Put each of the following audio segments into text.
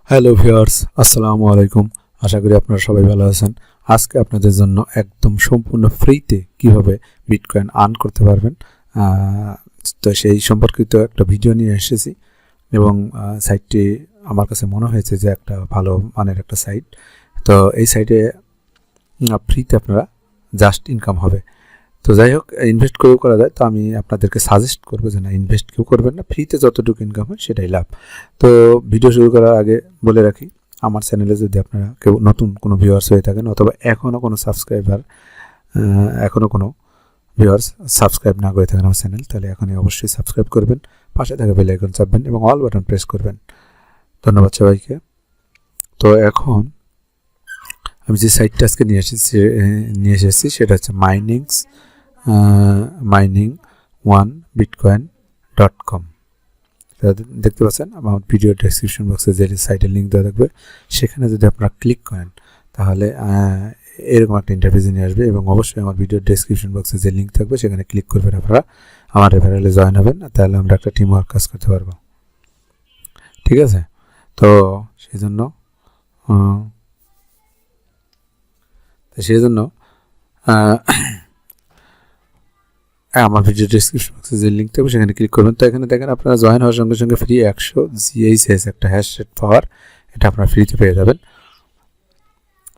Hello viewers, আসসালামু আলাইকুম। আশা করি আপনারা সবাই ভালো আছেন। আজকে আপনাদের জন্য একদম সম্পূর্ণ ফ্রিতে কিভাবে বিটকয়েন আর্ন করতে পারবেন তো সেই সম্পর্কিত একটা ভিডিও নিয়ে এসেছি এবং সাইটটি আমার কাছে মনে হয়েছে যে একটা ভালো মানের একটা সাইট। তো এই সাইটে ফ্রিতে আপনারা জাস্ট ইনকাম হবে। তো যাই হোক, ইনভেস্ট করেও করা যায়। তো আমি আপনাদেরকে সাজেস্ট করবো যে না, ইনভেস্ট কেউ করবেন না, ফ্রিতে যতটুকু ইনকাম হয় সেটাই লাভ। তো ভিডিও শুরু করার আগে বলে রাখি, আমার চ্যানেলে যদি আপনারা কেউ নতুন কোনো ভিউয়ার্স হয়ে থাকেন অথবা এখনও কোনো ভিউয়ার্স সাবস্ক্রাইব না করে থাকেন আমার চ্যানেল, তাহলে এখনই অবশ্যই সাবস্ক্রাইব করবেন, পাশে থাকা বেল আইকন চাপবেন এবং অল বাটন প্রেস করবেন। ধন্যবাদ সবাইকে। তো এখন আমি যে সাইটটা আজকে নিয়ে এসেছি সেটা হচ্ছে miningonebitcoin.com। দেখতে পাচ্ছেন আমার ভিডিও ডেসক্রিপশন বক্সে যে সাইটের লিঙ্ক দেওয়া থাকবে, সেখানে যদি আপনারা ক্লিক করেন তাহলে এরকম একটা ইন্টারফেসে নিয়ে আসবে এবং অবশ্যই আমার ভিডিও ডেসক্রিপশন বক্সে যে লিঙ্ক থাকবে সেখানে ক্লিক করবেন, আপনারা আমার রেফারেলে জয়েন হবেন, তাহলে আমরা একটা টিম ওয়ার্ক কাজ করতে পারবো। ঠিক আছে? তো সেই জন্য আমার ভিডিও ডেসক্রিপশন বক্সে যে লিঙ্ক থাকবে সেখানে ক্লিক করবেন। তো এখানে দেখেন, আপনারা জয়েন হওয়ার সঙ্গে সঙ্গে ফ্রি 100 GHS একটা হ্যাশ রেট পাওয়ার, এটা আপনারা ফ্রিতে পেয়ে যাবেন।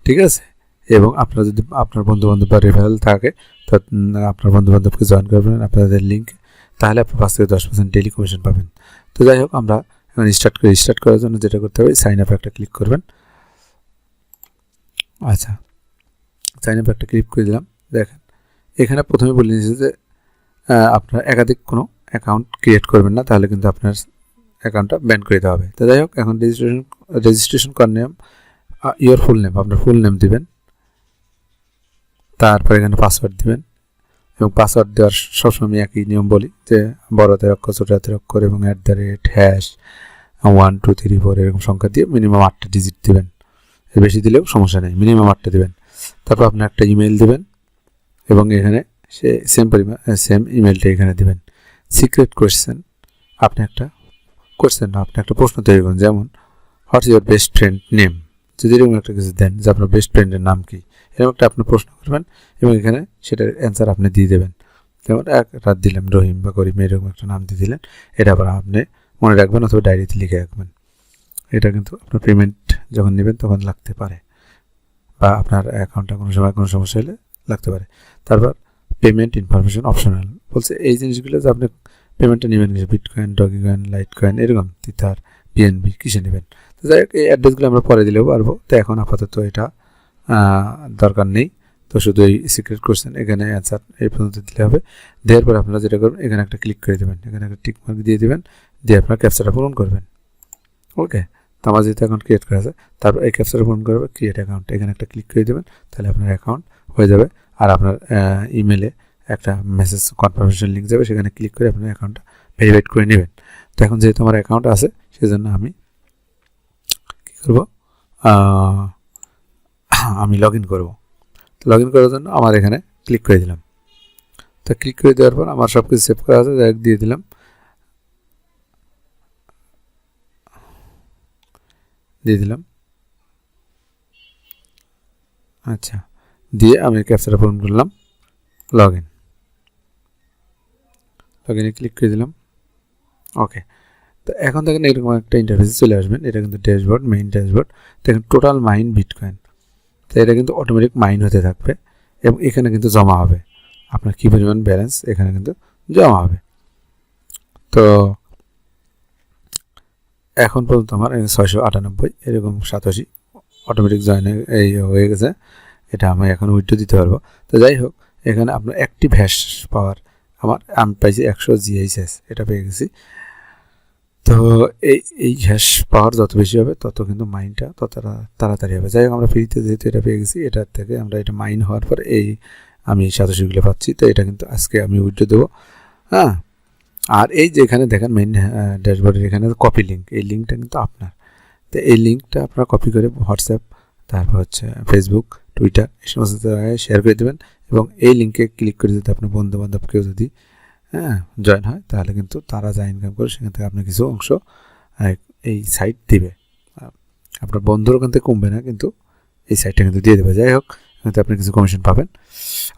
ঠিক আছে? এবং আপনারা যদি আপনার বন্ধুবান্ধব বা রেফারেল থাকে, তো আপনার বন্ধুবান্ধবকে জয়েন করবেন আপনাদের লিঙ্কে, তাহলে আপনি 5 থেকে 10% ডেইলি কমিশন পাবেন। তো যাই হোক, আমরা এখন স্টার্ট করার জন্য যেটা করতে হবে, সাইন আপ একটা ক্লিক করবেন। আচ্ছা, সাইন আপ একটা ক্লিক করে দিলাম। দেখেন এখানে প্রথমে বলে নিয়েছে যে আপনার একাধিক কোনো অ্যাকাউন্ট ক্রিয়েট করবেন না, তাহলে কিন্তু আপনার অ্যাকাউন্টটা ব্যান করে দেওয়া হবে। তো যাই হোক, এখন রেজিস্ট্রেশন করার নিয়ম, ইয়োর ফুল নেম, আপনার ফুল নেম দিবেন, তারপর এখানে পাসওয়ার্ড দিবেন এবং পাসওয়ার্ড দেওয়ার সবসময় আমি একই নিয়ম বলি যে বড় হাতের অক্ষর, ছোট হাতের অক্ষর এবং #1 2 3 4 এরকম সংখ্যা দিয়ে মিনিমাম 8টা ডিজিট দিবেন। এর বেশি দিলেও সমস্যা নেই, মিনিমাম 8টা দিবেন। তারপর আপনি একটা ইমেল দিবেন এবং এখানে সেম ইমেলটা এখানে দিবেন। সিক্রেট কোয়েশ্চেন, আপনি একটা প্রশ্ন তৈরি করুন, যেমন what's your best friend name. যদি এরকম একটা কিছু দেন যে আপনার বেস্ট ফ্রেন্ডের নাম কি, এরকম একটা আপনি প্রশ্ন করবেন এবং এখানে সেটার অ্যান্সার আপনি দিয়ে দেবেন। যেমন এক রাত দিলাম রহিম বা করিম, এরকম একটা নাম দিয়ে দিলেন। এটা আবার আপনি মনে রাখবেন অথবা ডায়েরিতে লিখে রাখবেন। এটা কিন্তু আপনার পেমেন্ট যখন নেবেন তখন লাগতে পারে, বা আপনার অ্যাকাউন্টটা কোনো সময় কোনো সমস্যা হলে লাগতে পারে। তারপর পেমেন্ট ইনফরমেশন অপশনাল বলছে, এই জিনিসগুলো যে আপনি পেমেন্টটা নেবেন বিটকয়েন, ডগিকয়েন, লাইটকয়েন, এরকম তিতার, বিএনবি কিসে নেবেন। তো যাই হোক, এই অ্যাড্রেসগুলো আমরা পরে দিলেও পারবো। তো এখন আপাতত এটা দরকার নেই। তো শুধু এই সিক্রেট কোয়েশ্চেন এখানে অ্যান্সার এই পর্যন্ত দিলে হবে। দেওয়ার পর আপনারা যেটা করবেন, এখানে একটা ক্লিক করে দেবেন, এখানে একটা টিক মার্ক দিয়ে দেবেন, দিয়ে আপনার ক্যাপচাটা পূরণ করবেন। ওকে, তো আমার যেহেতু অ্যাকাউন্ট ক্রিয়েট করা আছে, তারপর এই ক্যাপচাটা পূরণ করবে, ক্রিয়েট অ্যাকাউন্ট, এখানে একটা ক্লিক করে দেবেন, তাহলে আপনার অ্যাকাউন্ট হয়ে যাবে। আর আপনার ইমেলে একটা মেসেজ কনফার্মেশন লিঙ্ক যাবে, সেখানে ক্লিক করে আপনার অ্যাকাউন্টটা ভেরিফাইড করে নেবেন। তো এখন যেহেতু আমার অ্যাকাউন্ট আছে, সেজন্য আমি কী করবো, আমি লগ ইন করবো। তো লগ ইন করার জন্য আমার এখানে ক্লিক করে দিলাম। তো ক্লিক করে দেওয়ার পর আমার সব কিছু সেভ করা আছে, দিয়ে দিলাম, আচ্ছা, দিয়ে আমি ক্যাপচাটা পূরণ করলাম, লগ ইনে ক্লিক করে দিলাম। ওকে, তো এখন দেখেন এরকম একটা ইন্টারফেসে চলে আসবেন। এটা কিন্তু ড্যাশবোর্ড, মেইন ড্যাশবোর্ড। দেখেন টোটাল মাইন বিটকয়েন, তো এটা কিন্তু অটোমেটিক মাইন হতে থাকবে এবং এখানে কিন্তু জমা হবে আপনার কী পরিমাণ ব্যালেন্স, এখানে কিন্তু জমা হবে। তো এখন পর্যন্ত আমার 698 এরকম 87 অটোমেটিক এই হয়ে গেছে। এটা আমি এখন উইথড্র দিতে পারবো। তো যাই হোক, এখানে আপনার অ্যাক্টিভ হ্যাশ পাওয়ার আমি পাইছি 100 GHS, এটা পেয়ে গেছি। তো এই হ্যাশ পাওয়ার যত বেশি হবে তত কিন্তু মাইনটা তত তাড়াতাড়ি হবে। যাই হোক, আমরা ফ্রিতে যেহেতু এটা পেয়ে গেছি, এটার থেকে আমরা এটা মাইন হওয়ার পর আমি 87গুলো পাচ্ছি। তো এটা কিন্তু আজকে আমি উইথড্র দেবো। হ্যাঁ, আর এই যে এখানে দেখেন মেইন ড্যাশবোর্ডের এখানে কপি লিঙ্ক, এই লিঙ্কটা কিন্তু আপনার। তো এই লিঙ্কটা আপনারা কপি করে হোয়াটসঅ্যাপ, তারপর হচ্ছে ফেসবুক, টুইটার, এই সমস্ত জায়গায় শেয়ার করে দেবেন এবং এই লিঙ্কে ক্লিক করে যদি আপনার বন্ধুবান্ধব কেউ যদি জয়েন হয়, তাহলে কিন্তু তারা যা ইনকাম করে সেখান থেকে আপনি কিছু অংশ এই সাইট দিবে। আপনার বন্ধুর ওখান থেকে কমবে না, কিন্তু এই সাইটটা কিন্তু দিয়ে দেবে। যাই হোক, এতে আপনি কিছু কমিশন পাবেন।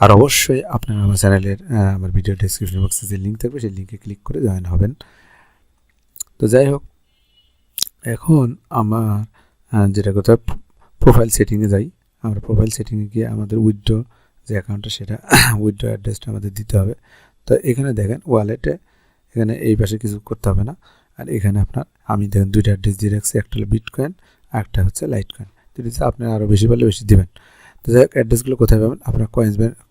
আর অবশ্যই আপনার আমার চ্যানেলের আমার ভিডিও ডেসক্রিপশন বক্সে যে লিঙ্ক থাকবে সেই লিঙ্কে ক্লিক করে জয়েন হবেন। তো যাই হোক, এখন আমার যেটা করতে হবে, প্রোফাইল সেটিংয়ে যাই। আমরা প্রোফাইল সেটিংয়ে গিয়ে আমাদের উইথড্র যে অ্যাকাউন্টটা, সেটা উইথড্র অ্যাড্রেসটা আমাদের দিতে হবে। তো এখানে দেখেন ওয়ালেটে, এখানে এই পাশে কিছু করতে হবে না। আর এখানে আপনার আমি দেখেন দুইটা অ্যাড্রেস দিয়ে রাখছি, একটা হলো বিটকয়েন আর একটা হচ্ছে লাইটকয়েন। দুটোতে আপনি আরও বেশি পারলে বেশি দেবেন। তো যাই হোক, অ্যাড্রেসগুলো কোথায় পাবেন, আপনার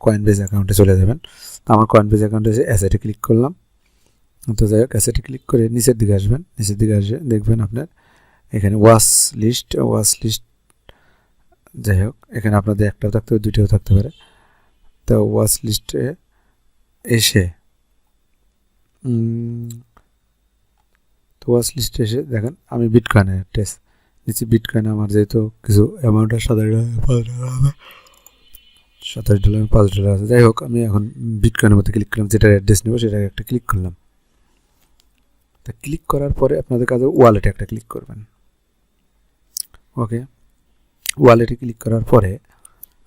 কয়েনবেজ অ্যাকাউন্টে চলে যাবেন। তো আমার কয়েনবেজ অ্যাকাউন্টে এসে অ্যাসেটে ক্লিক করলাম। তো যাই হোক, অ্যাসেটে ক্লিক করে নিচের দিকে আসবেন। নিচের দিকে আসে দেখবেন আপনার এখানে ওয়াচ লিস্ট। যাই হোক, এখানে আপনাদের একটাও থাকতে পারে, দুইটাও থাকতে পারে। তো ওয়াচ লিস্টে এসে এসে দেখেন আমি বিটকয়েনের অ্যাড্রেস নিচে। বিটকয়েনে আমার যেহেতু কিছু অ্যামাউন্ট আছে, $27 $5 আছে। যাই হোক, আমি এখন বিটকয়েনের মধ্যে ক্লিক করলাম, যেটার অ্যাড্রেস নেব সেটা একটা ক্লিক করলাম। তা ক্লিক করার পরে আপনাদের কাছে ওয়ালেটে একটা ক্লিক করবেন। ওকে, ওয়ালেটে ক্লিক করার পরে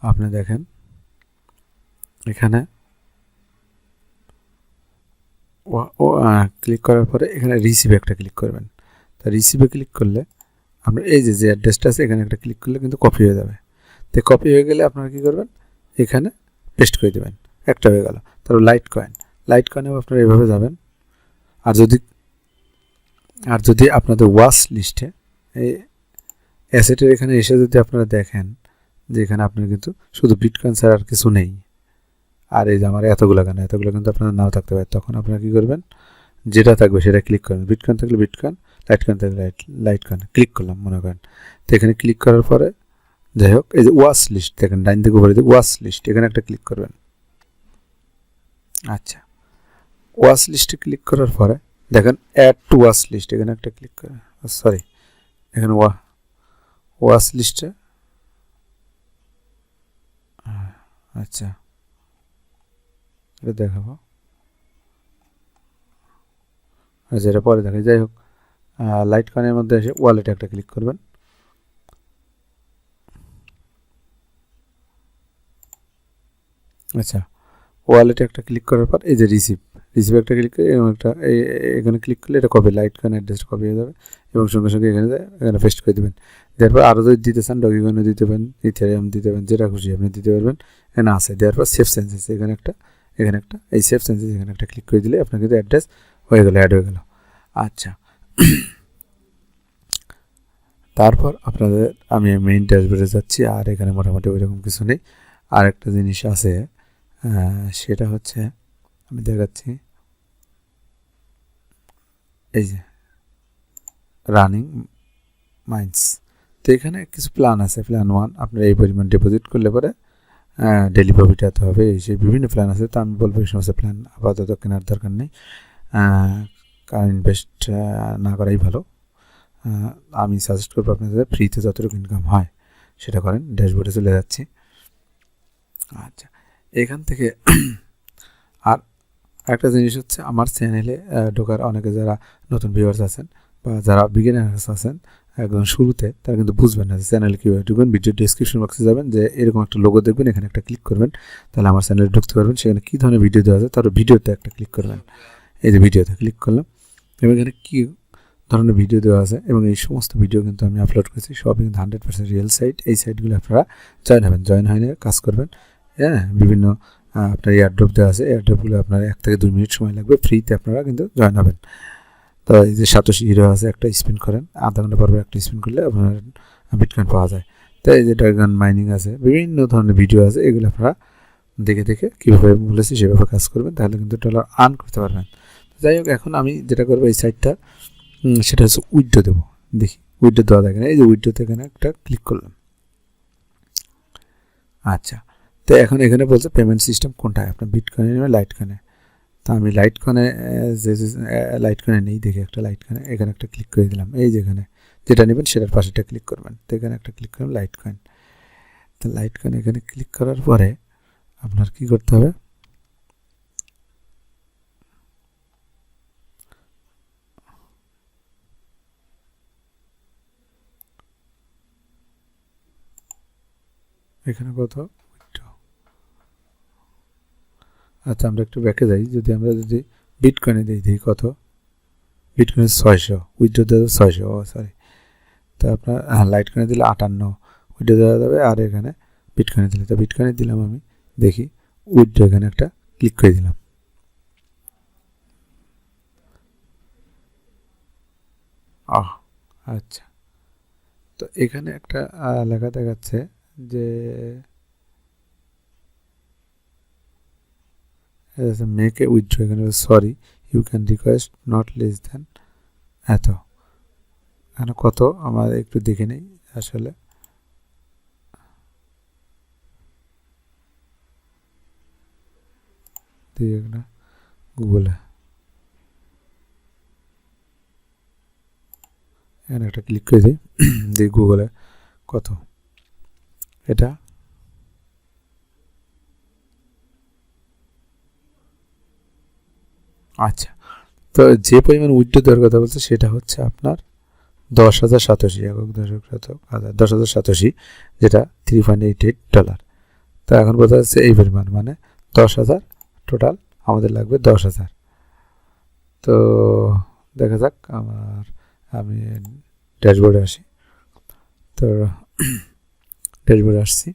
আপনি দেখেন এখানে ক্লিক করার পরে এখানে রিসিভে একটা ক্লিক করবেন। তা রিসিভে ক্লিক করলে আপনার এই যে অ্যাড্রেসটা আছে এখানে একটা ক্লিক করলে কিন্তু কপি হয়ে যাবে। তো কপি হয়ে গেলে আপনারা কী করবেন, এখানে পেস্ট করে দেবেন। একটা হয়ে গেল। তারপর লাইটকয়েনেও আপনারা এভাবে যাবেন। আর যদি আপনাদের ওয়াচ লিস্টে এই অ্যাসেটের এখানে এসে যদি আপনারা দেখেন যে এখানে আপনার কিন্তু শুধু বিটকয়েন ছাড়া আর কিছু নেই, আর এই যে আমার এতগুলো কিন্তু আপনার নাও থাকতে পারে, তখন আপনারা কী করবেন, যেটা থাকবে সেটা ক্লিক করবেন। বিটকয়েন থাকলে বিটকয়েন, লাইটকয়েন থাকলে লাইটকয়েন ক্লিক করলাম মনে করেন। তো এখানে ক্লিক করার পরে যাই হোক, এই যে ওয়াচ লিস্ট দেখেন ডাইন দিকে উপরে দিকে ওয়াচ লিস্ট, এখানে একটা ক্লিক করবেন। আচ্ছা, ওয়াচ লিস্টে ক্লিক করার পরে দেখেন অ্যাড টু ওয়াচ লিস্ট, এখানে একটা ক্লিক করে, সরি এখানে ওয়াচ লিস্টে, আচ্ছা এটা দেখাবো, আচ্ছা এটা পরে দেখাই। যাই হোক, লাইটকয়েনের মধ্যে এসে ওয়ালেটে একটা ক্লিক করবেন। আচ্ছা, ওয়ালেটে একটা ক্লিক করার পর এই যে রিসিভ একটা ক্লিক করে এবং একটা এখানে ক্লিক করলে এটা কপি, লাইটকয়েন অ্যাড্রেস কপি হয়ে যাবে এবং সঙ্গে সঙ্গে এখানে পেস্ট করে দেবেন। দেওয়ার পর আরও যদি দিতে চান ডগিকয়েনও দিতে পারেন, ইথেরিয়াম দিতে পারেন, যেটা খুশি আপনি দিতে পারবেন। এখানে আছে। দেওয়ার পর সেভ চেঞ্জেস, এখানে একটা এই সেভ চেঞ্জেস এখানে একটা ক্লিক করে দিলে আপনার কিন্তু অ্যাড্রেস হয়ে গেল, অ্যাড হয়ে গেল। আচ্ছা, তারপর আপনাদের আমি মেইন ড্যাশবোর্ডে যাচ্ছি, আর এখানে মোটামুটি ওইরকম কিছু নেই। আর একটা জিনিস আছে, সেটা হচ্ছে আমি দেখাচ্ছি, এই যে রানিং মাইন্স। তো এখানে কিছু প্ল্যান আছে। প্ল্যান 1, আপনার এই পরিমাণ ডিপোজিট করলে পরে ডেলি প্রফিট হতে হবে, এই সেই বিভিন্ন প্ল্যান আছে। তো আমি বলবো এই সমস্ত প্ল্যান আপাতত কেনার দরকার নেই, কারণ ইনভেস্ট না করাই ভালো। আমি সাজেস্ট করবো আপনাদের ফ্রিতে যতটুকু ইনকাম হয় সেটা করেন। ড্যাশবোর্ডে চলে যাচ্ছি। আচ্ছা, এখান থেকে আর একটা জিনিস হচ্ছে, আমার চ্যানেলে ঢোকার অনেকে যারা নতুন ভিউয়ার্স আছেন বা যারা বিগিনার্স আছেন একদম শুরুতে, তারা কিন্তু বুঝবেন না যে চ্যানেলে কীভাবে ঢুকবেন। ভিডিও ডিসক্রিপশন বক্সে যাবেন, যে এরকম একটা লোগো দেখবেন, এখানে একটা ক্লিক করবেন, তাহলে আমার চ্যানেলে ঢুকতে পারবেন। সেখানে কী ধরনের ভিডিও দেওয়া আছে তার ভিডিওতে একটা ক্লিক করবেন। এই যে ভিডিওতে ক্লিক করলাম এবং এখানে কী ধরনের ভিডিও দেওয়া আছে এবং এই সমস্ত ভিডিও কিন্তু আমি আপলোড করেছি, সবই কিন্তু 100% রিয়েল সাইট। এই সাইটগুলো আপনারা জয়েন হবেন, জয়েন হয়ে কাজ করবেন। হ্যাঁ, বিভিন্ন আপনার এয়ারড্রপ দেওয়া আছে, এয়ারড্রপগুলো আপনার 1 থেকে 2 মিনিট সময় লাগবে, ফ্রিতে আপনারা কিন্তু জয়েন হবেন। তো এই যে সাতোশি হিরো আছে, একটা স্পিন করেন, আধা ঘন্টা পর একটা স্পিন করলে আপনার বিটকয়েন পাওয়া যায়। তো এই যে ড্রাগন মাইনিং আছে, বিভিন্ন ধরনের ভিডিও আছে, এগুলো আপনারা দেখে দেখে কীভাবে বলেছি সেভাবে কাজ করবেন, তাহলে কিন্তু ডলার আর্ন করতে পারবেন। যাই হোক, এখন আমি যেটা করবো এই সাইটটা, সেটা হচ্ছে উইথড্র দেবো। দেখি উইথড্র দেওয়া দেখেন, এই যে উইথড্রতে এখানে একটা ক্লিক করলাম। আচ্ছা, তো এখন এখানে বলছে পেমেন্ট সিস্টেম কোনটা, আপনার বিটকয়েনে নেবে লাইটকয়েনে। তো আমি লাইটকয়েনে লাইটকয়েনে নেই, দেখি একটা লাইটকয়েনে, এখানে একটা ক্লিক করে দিলাম। এই যেখানে যেটা নেবেন সেটার পাশেটা ক্লিক করবেন। তো এখানে একটা ক্লিক করবেন লাইটকয়েন। তো লাইটকয়েন এখানে ক্লিক করার পরে আপনার কি করতে হবে, এখানে কত উইথড্র। আচ্ছা আমরা একটু ব্যাকে যাই, আমরা যদি বিটকয়েনে দিই কত, বিটকয়েনে 600, উইথড্র দেওয়া 600, সরি। তো আপনার লাইট কয়েনে দিলে 58 উইথড্র দেওয়া যাবে, আর এখানে বিটকয়েনে দিলে, তো বিটকয়েনে দিলাম আমি, দেখি উইথড্র, এখানে একটা ক্লিক করে দিলাম। আচ্ছা, তো এখানে একটা লেখা দেখাচ্ছে যে মেক এ উইথড্র, এখানে sorry you can request not less than এত। এখানে কত আমার একটু দেখে নেই আসলে, দিয়ে একটা গুগলে এখানে একটা ক্লিক করে দিই, দিয়ে গুগলে কত এটা। আচ্ছা, তো যে পরিমাণ উইথড্র দেওয়ার কথা বলছে সেটা হচ্ছে আপনার 10,087 একক দশক শতক 10,087, যেটা $3.88। তো এখন কথা হচ্ছে এই পরিমাণ মানে 10,000 টোটাল আমাদের লাগবে 10,000। তো দেখা যাক, আমি ড্যাশবোর্ডে আসি। তো ড্যাশবোর্ডে আসছি,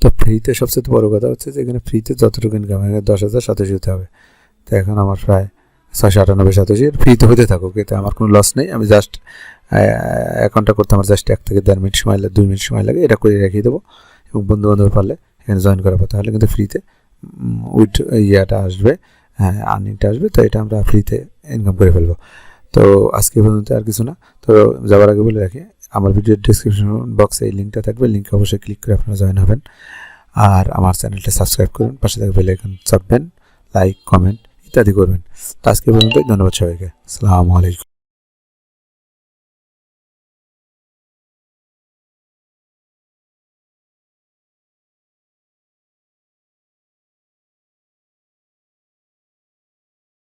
তো ফ্রিতে সবচেয়ে বড় কথা হচ্ছে যে এখানে ফ্রিতে যতটুকু ইনকাম, এখানে 10,087 হতে হবে। তো এখন আমার প্রায় 698 ফ্রিতে হতে থাকুক, এতে আমার কোনো লস নেই। আমি জাস্ট অ্যাকাউন্টটা করতে আমার জাস্ট 1 থেকে 1.5 মিনিট সময় লাগে, 2 মিনিট সময় লাগে, এটা করে রেখে দেবো এবং বন্ধু বান্ধব পারলে এখানে জয়েন করাবো, তাহলে কিন্তু ফ্রিতে ইয়াটা আসবে, হ্যাঁ আর্নিংটা আসবে। তো এটা আমরা ফ্রিতে ইনকাম করে ফেলবো। তো আজকে পর্যন্ত আর কিছু না। তো যাওয়ার আগে বলে রাখি, আমার ভিডিওর ডিসক্রিপশন বক্সে এই লিঙ্কটা থাকবে, লিঙ্কে অবশ্যই ক্লিক করে আপনারা জয়েন হবেন। আর আমার চ্যানেলটা সাবস্ক্রাইব করুন, পাশে থাকবে বেল আইকন চাপবেন, লাইক কমেন্ট ইত্যাদি করবেন। তো আজকে পর্যন্ত ধন্যবাদ সবাইকে। আসসালামু আলাইকুম।